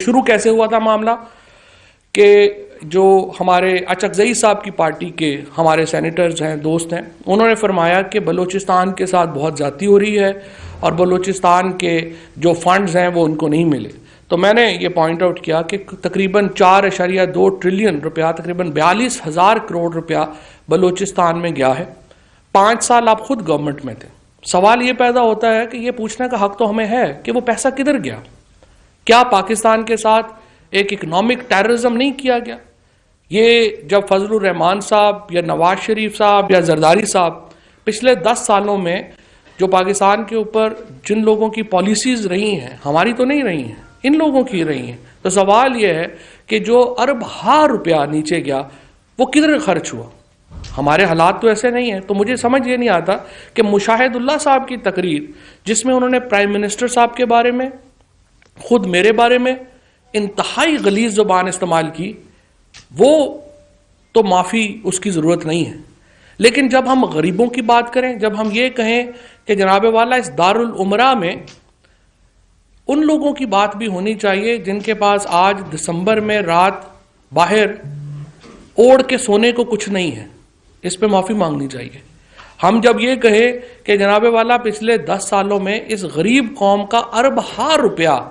शुरू कैसे हुआ था मामला कि जो हमारे अचकजई साहब की पार्टी के हमारे सेनेटर्स हैं, दोस्त हैं, उन्होंने फरमाया कि बलूचिस्तान के साथ बहुत ज़्यादती हो रही है और बलूचिस्तान के जो फंड्स हैं वो उनको नहीं मिले। तो मैंने ये पॉइंट आउट किया कि तकरीबन 4.2 ट्रिलियन रुपया, तकरीबन 42,000 करोड़ रुपया बलूचिस्तान में गया है। 5 साल आप खुद गवर्नमेंट में थे। सवाल ये पैदा होता है कि ये पूछने का हक तो हमें है कि वो पैसा किधर गया। क्या पाकिस्तान के साथ एक इकोनॉमिक टेररिज्म नहीं किया गया? ये जब फजलुर रहमान साहब या नवाज शरीफ साहब या जरदारी साहब पिछले 10 सालों में जो पाकिस्तान के ऊपर जिन लोगों की पॉलिसीज रही हैं, हमारी तो नहीं रही हैं, इन लोगों की रही हैं, तो सवाल यह है कि जो अरब हार रुपया नीचे गया वो किधर खर्च हुआ? हमारे हालात तो ऐसे नहीं है। तो मुझे समझ ये नहीं आता कि मुशाहिदुल्लाह साहब की तकरीर जिसमें उन्होंने प्राइम मिनिस्टर साहब के बारे में, खुद मेरे बारे में इंतहाई गलीज जुबान इस्तेमाल की, वो तो माफ़ी उसकी ज़रूरत नहीं है। लेकिन जब हम गरीबों की बात करें, जब हम ये कहें कि जनाब वाला इस दारुल उमरा में उन लोगों की बात भी होनी चाहिए जिनके पास आज दिसंबर में रात बाहर ओढ़ के सोने को कुछ नहीं है, इस पे माफ़ी मांगनी चाहिए। हम जब ये कहे कि जनाब वाला पिछले 10 सालों में इस गरीब कौम का अरब हार रुपया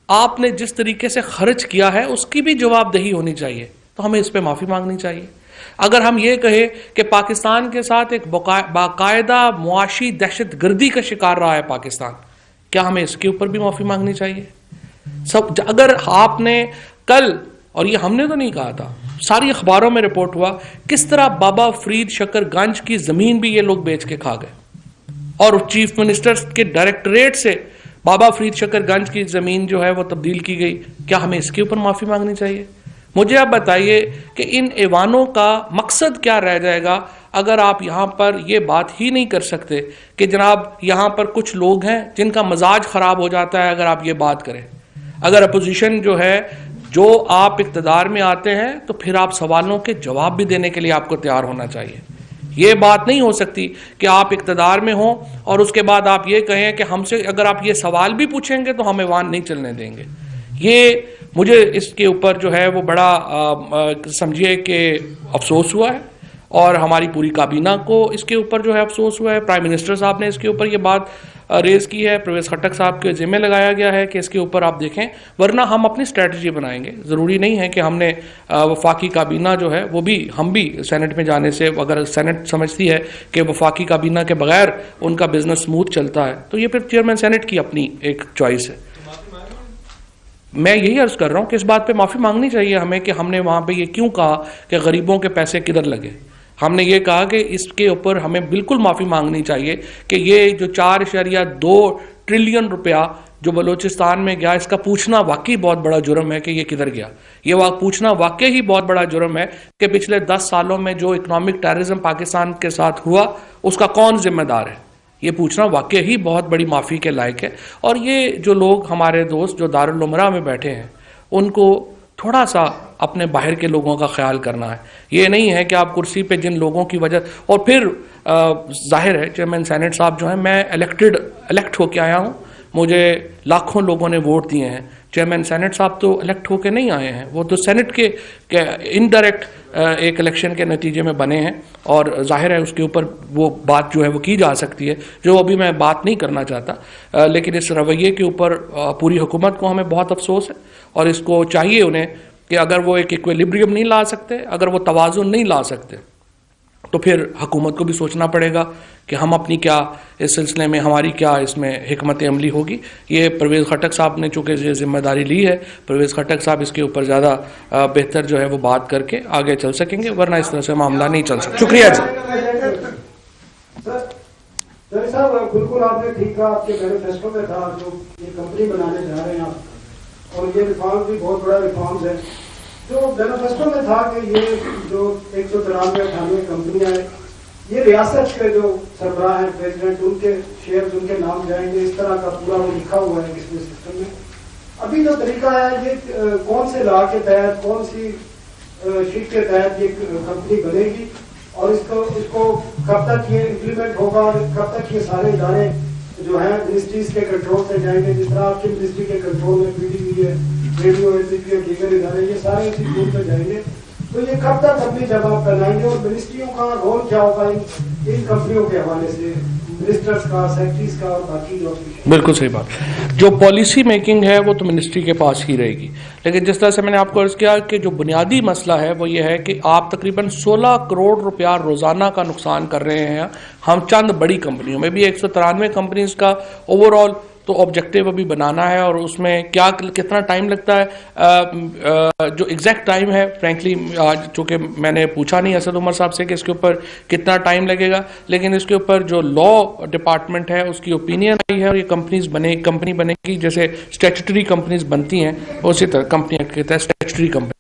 आपने जिस तरीके से खर्च किया है उसकी भी जवाबदेही होनी चाहिए, तो हमें इस पे माफ़ी मांगनी चाहिए। अगर हम ये कहें कि पाकिस्तान के साथ एक बाकायदा मुआशी दहशत गर्दी का शिकार रहा है पाकिस्तान, क्या हमें इसके ऊपर भी माफ़ी मांगनी चाहिए? सब अगर आपने कल, और ये हमने तो नहीं कहा था, सारी अखबारों में रिपोर्ट हुआ किस तरह बाबा फरीद शकरगंज की ज़मीन भी ये लोग बेच के खा गए और चीफ मिनिस्टर के डायरेक्टरेट से बाबा फरीद शकरगंज की ज़मीन जो है वो तब्दील की गई। क्या हमें इसके ऊपर माफ़ी मांगनी चाहिए? मुझे आप बताइए कि इन ऐवानों का मकसद क्या रह जाएगा अगर आप यहाँ पर ये बात ही नहीं कर सकते कि जनाब यहाँ पर कुछ लोग हैं जिनका मजाज ख़राब हो जाता है अगर आप ये बात करें। अगर अपोजिशन जो है, जो आप इक़्तिदार में आते हैं तो फिर आप सवालों के जवाब भी देने के लिए आपको तैयार होना चाहिए। ये बात नहीं हो सकती कि आप इक़्तिदार में हो और उसके बाद आप ये कहें कि हमसे अगर आप ये सवाल भी पूछेंगे तो हम ऐवान नहीं चलने देंगे। ये मुझे इसके ऊपर जो है वो बड़ा समझिए कि अफसोस हुआ है और हमारी पूरी काबीना को इसके ऊपर जो है अफसोस हुआ है। प्राइम मिनिस्टर साहब ने इसके ऊपर ये बात रेज़ की है, परवेज़ खट्टक साहब के ज़िम्मे लगाया गया है कि इसके ऊपर आप देखें, वरना हम अपनी स्ट्रेटजी बनाएंगे। ज़रूरी नहीं है कि हमने वफाकी काबीना जो है वो भी, हम भी सेनेट में जाने से, अगर सेनेट समझती है कि वफाकी काबीना के बगैर उनका बिजनेस स्मूथ चलता है तो ये फिर चेयरमैन सेनेट की अपनी एक चॉइस है। मैं यही अर्ज़ कर रहा हूँ कि इस बात पे माफ़ी मांगनी चाहिए हमें कि हमने वहाँ पे ये क्यों कहा कि गरीबों के पैसे किधर लगे। हमने ये कहा कि इसके ऊपर हमें बिल्कुल माफ़ी मांगनी चाहिए कि ये जो 4.2 ट्रिलियन रुपया जो बलूचिस्तान में गया, इसका पूछना वाकई बहुत बड़ा जुर्म है कि ये किधर गया। ये पूछना वाकई ही बहुत बड़ा जुर्म है कि पिछले 10 सालों में जो इकोनॉमिक टेररिज्म पाकिस्तान के साथ हुआ उसका कौन जिम्मेदार है। ये पूछना वाकई ही बहुत बड़ी माफ़ी के लायक है। और ये जो लोग हमारे दोस्त जो दारुल उमरा में बैठे हैं उनको थोड़ा सा अपने बाहर के लोगों का ख्याल करना है। ये नहीं है कि आप कुर्सी पे जिन लोगों की वजह, और फिर जाहिर है चेयरमैन सेनेट साहब जो हैं, मैं इलेक्ट होके आया हूँ, मुझे लाखों लोगों ने वोट दिए हैं। चेयरमैन सेनेट साहब तो इलेक्ट होके नहीं आए हैं, वो तो सेनेट के इनडायरेक्ट एक इलेक्शन के नतीजे में बने हैं और जाहिर है उसके ऊपर वो बात जो है वो की जा सकती है, जो अभी मैं बात नहीं करना चाहता। लेकिन इस रवैये के ऊपर पूरी हुकूमत को हमें बहुत अफसोस है और इसको चाहिए उन्हें कि अगर वो एक इक्विलिब्रियम नहीं ला सकते, अगर वो तवाज़ुन नहीं ला सकते, तो फिर हुकूमत को भी सोचना पड़ेगा कि हम अपनी क्या इस सिलसिले में, हमारी क्या इसमें हिकमत अमली होगी। ये परवेज़ खट्टक साहब ने चूँकि ये जिम्मेदारी ली है, परवेज़ खट्टक साहब इसके ऊपर ज़्यादा बेहतर जो है वो बात करके आगे चल सकेंगे, वरना इस तरह से मामला नहीं चल सकता। शुक्रिया जी। साहब बिल्कुल आपने ठीक कहा, आपके मैनिफेस्टो में था जो ये कंपनी बनाने जा रहे हैं आप, और ये रिफॉर्म भी बहुत बड़ा रिफॉर्म्स है। जो मैनिफेस्टो में था कि ये जो 193-98 कंपनियां हैं, ये रियासत के जो सरबराह हैं, प्रेसिडेंट, उनके शेयर्स उनके नाम जाएंगे, इस तरह का पूरा वो लिखा हुआ है इसमें सिस्टम में। अभी जो तरीका है ये कौन से लॉ के तहत, कौन सी शीट के तहत ये कंपनी बनेगी और इसको कब तक ये इम्प्लीमेंट होगा और कब तक ये सारे इदारे जो है मिनिस्ट्रीज के कंट्रोल से जाएंगे, जिस तरह आपकी मिनिस्ट्री के कंट्रोल में पीडीपी है, रेडियो एजेंसी और दीगर इदारे ये सारे इसी टूर पे जाएंगे। तो ये कब तक अपनी जगह फैलाएंगे और मिनिस्ट्रियों का रोल क्या होगा इन कंपनियों के हवाले से, मिनिस्टर्स का, सेक्रेटरीज का और बाकी जो? बिल्कुल सही बात। जो पॉलिसी मेकिंग है वो तो मिनिस्ट्री के पास ही रहेगी, लेकिन जिस तरह से मैंने आपको अर्ज किया कि जो बुनियादी मसला है वो ये है कि आप तकरीबन 16 करोड़ रुपया रोजाना का नुकसान कर रहे हैं। हम चंद बड़ी कंपनियों में भी 193 कंपनीज का ओवरऑल तो ऑब्जेक्टिव अभी बनाना है, और उसमें क्या कितना टाइम लगता है, जो एग्जैक्ट टाइम है फ्रैंकली आज चूँकि मैंने पूछा नहीं असद उमर साहब से कि इसके ऊपर कितना टाइम लगेगा, लेकिन इसके ऊपर जो लॉ डिपार्टमेंट है उसकी ओपिनियन आई है और ये कंपनी बनेगी जैसे स्टैट्यूटरी कंपनीज बनती हैं उसी तरह कंपनी कहता है स्टैट्यूटरी कंपनी।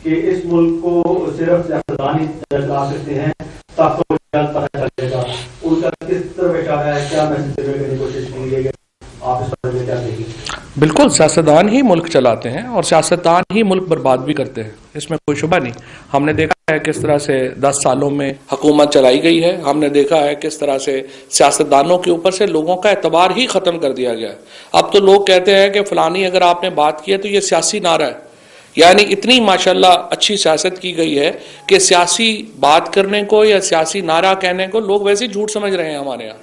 कि इस मुल्क को सिर्फ सियासतदान ही चला सकते हैं, तब तो पता चलेगा उनका किस तरफ इशारा है, क्या मैसेज देने की कोशिश की गई है, आप इस बारे में क्या कहेंगे? बिल्कुल, सियासतदान ही मुल्क चलाते हैं और सियासतदान ही मुल्क बर्बाद भी करते हैं, इसमें कोई शुबा नहीं। हमने देखा है किस तरह से 10 सालों में हुकूमत चलाई गई है, हमने देखा है किस तरह से सियासतदानों के ऊपर से लोगों का एतबार ही ख़त्म कर दिया गया। अब तो लोग कहते हैं कि फ़लानी अगर आपने बात की है तो ये सियासी नारा है, यानी इतनी माशाल्लाह अच्छी सियासत की गई है कि सियासी बात करने को या सियासी नारा कहने को लोग वैसे ही झूठ समझ रहे हैं हमारे यहाँ।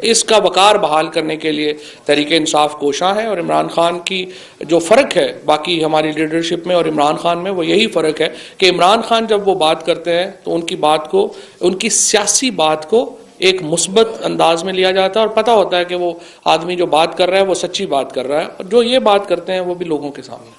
इसका वकार बहाल करने के लिए तहरीके इंसाफ कोशां है, और इमरान खान की जो फ़र्क है बाकी हमारी लीडरशिप में और इमरान खान में वो यही फ़र्क है कि इमरान खान जब वो बात करते हैं तो उनकी बात को, उनकी सियासी बात को एक मुस्बत अंदाज में लिया जाता है और पता होता है कि वो आदमी जो बात कर रहा है वो सच्ची बात कर रहा है, और जो ये बात करते हैं वो भी लोगों के सामने।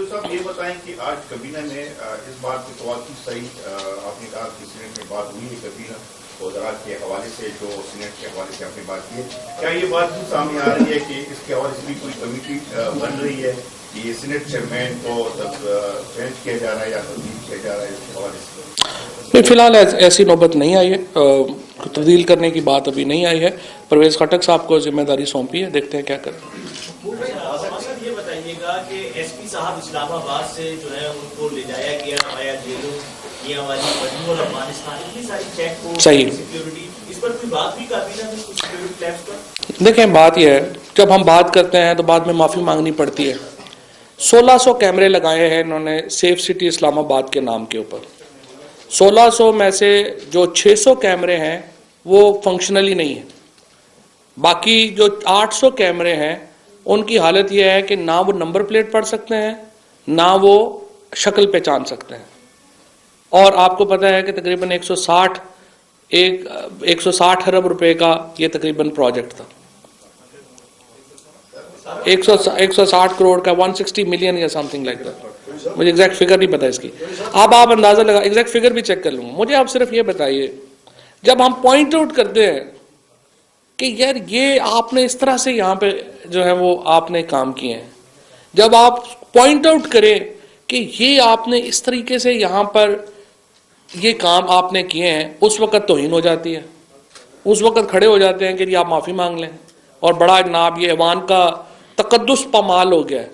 साहब ये बताएं कि आज कबीना में इस बात की तवज्जो सही आपने कहा कि सीनेट में बात हुई है कबीना वज़रात के हवाले से, जो सीनेट के हवाले से आपने बात की है, क्या ये बात भी सामने आ रही है कि इसके हवाले से भी कोई कमेटी बन रही है कि ये सीनेट चेयरमैन को चेंज किया जा रहा है या तब्दील किया जा रहा है इसके हवाले से? नहीं, फिलहाल ऐसी नौबत नहीं आई है, तब्दील करने की बात अभी नहीं आई है। परवेज खटक साहब को जिम्मेदारी सौंपी है, देखते हैं क्या करते हैं। ये बताइएगा कि एसपी साहब इस्लामाबाद से जो है उनको ले जाया गया आया जेलों, ये हमारी मजनू और अफगानिस्तान इतनी सारी चेक को सही सिक्योरिटी, इस पर कोई बात भी काबीना में कुछ सिक्योरिटी क्लैप्स पर? देखें, बात यह है जब हम बात करते हैं तो बाद में माफ़ी मांगनी पड़ती है। 1600 कैमरे लगाए हैं इन्होंने सेफ सिटी इस्लामाबाद के नाम के ऊपर। 1600 में से जो 600 कैमरे हैं वो फंक्शनली नहीं है, बाकी जो 800 कैमरे हैं उनकी हालत यह है कि ना वो नंबर प्लेट पढ़ सकते हैं ना वो शक्ल पहचान सकते हैं। और आपको पता है कि तकरीबन 160 अरब रुपए का ये तकरीबन प्रोजेक्ट था, 160 करोड़ का, 160 मिलियन या समथिंग लाइक दैट, मुझे एग्जैक्ट फिगर नहीं पता इसकी। अब आप अंदाजा लगा, एग्जैक्ट फिगर भी चेक कर लूँगा। मुझे आप सिर्फ ये बताइए, जब हम पॉइंट आउट करते हैं कि यार ये आपने इस तरह से यहाँ पे जो है वो आपने काम किए हैं, जब आप पॉइंट आउट करें कि ये आपने इस तरीके से यहाँ पर ये काम आपने किए हैं, उस वक़्त तौहीन हो जाती है, उस वक़्त खड़े हो जाते हैं कि ये आप माफ़ी मांग लें। और बड़ा जनाब ये ऐवान का तकद्दुस पामाल हो गया है।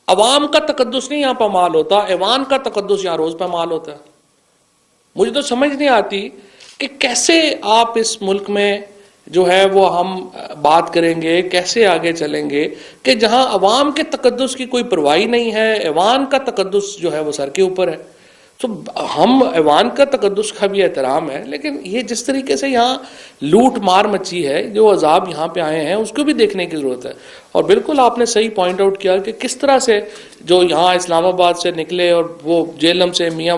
अवाम का तकद्दुस नहीं यहाँ पामाल होता, ऐवान का तकद्दुस यहाँ रोज़ पामाल होता है। मुझे तो समझ नहीं आती कि कैसे आप इस मुल्क में जो है वो हम बात करेंगे, कैसे आगे चलेंगे कि जहां अवाम के तकद्दुस की कोई परवाही नहीं है, ऐवान का तकद्दुस जो है वो सर के ऊपर है। तो हम ऐवान का तकद्दुस का भी एहतराम है, लेकिन ये जिस तरीके से यहाँ लूट मार मची है, जो अजाब यहाँ पे आए हैं उसको भी देखने की ज़रूरत है। और बिल्कुल आपने सही पॉइंट आउट किया कि किस तरह से जो यहाँ इस्लामाबाद से निकले और वो जेलम से मियाँ